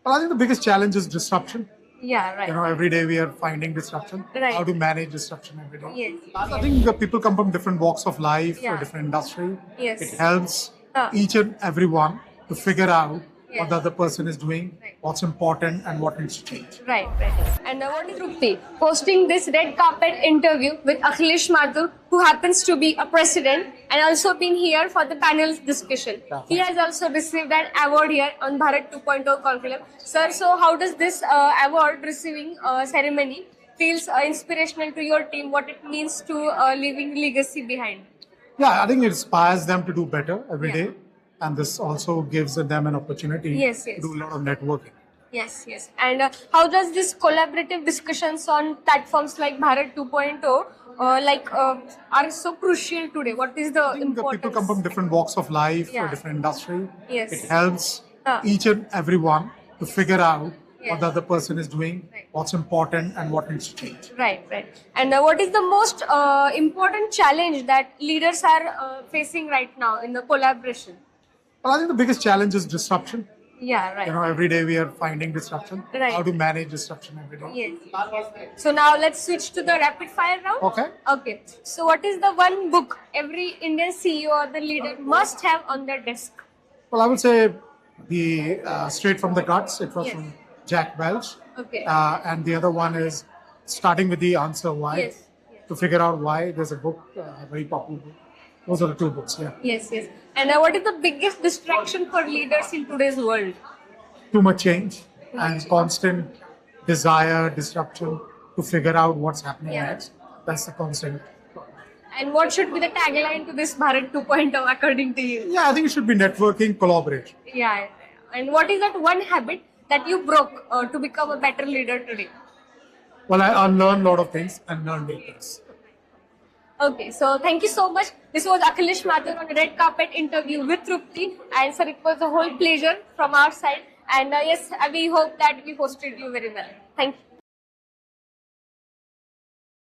Well, I think the biggest challenge is disruption. Yeah, right. Every day we are finding disruption. Right. How to manage disruption every day. Yes. I think people come from different walks of life, Yeah. different industry. Yes. It helps Ah. each and everyone to figure out Yes. what the other person is doing, Right. what's important, and what needs to change. Right, right. And what is Trupti hosting this red carpet interview with Akhilesh Mathur, who happens to be a president and also been here for the panel's discussion. He has also received an award here on Bharat 2.0 Conclave. Sir, so how does this award receiving ceremony feels inspirational to your team? What it means to leaving legacy behind? Yeah, I think it inspires them to do better every Yeah. day, and this also gives them an opportunity Yes, to yes. do a lot of networking. Yes, yes. And how does this collaborative discussions on platforms like Bharat 2.0 are so crucial today? What is the I think the importance? people come from different walks of life, Yeah. different industry. Yes. It helps Ah. each and everyone to figure out Yes. what the other person is doing, Right. what's important, and what needs to change. Right, right. And what is the most important challenge that leaders are facing right now in the collaboration? Well, I think the biggest challenge is disruption. Yeah, right. Every day we are finding disruption. Right. How to manage disruption every day. Yes. So now let's switch to the rapid fire round. Okay. Okay. So what is the one book every Indian CEO or the leader must have on their desk? Well, I would say the Straight from the Guts. It was Yes. from Jack Welch. Okay. And the other one is Starting with the Answer Why. Yes. To figure out why. There's a book, a very popular book. Those are the two books, yeah. Yes, yes. And what is the biggest distraction for leaders in today's world? Too much change and constant desire, disruption to figure out what's happening Yeah. next. That's the constant. And what should be the tagline to this Bharat 2.0 according to you? Yeah, I think it should be networking, collaboration. Yeah. And what is that one habit that you broke to become a better leader today? Well, I learned a lot of things and learned new things. Okay, so thank you so much. This was Akhilesh Mathur on a red carpet interview with Trupti. And sir, it was a whole pleasure from our side. And yes, we hope that we hosted you very well. Thank you.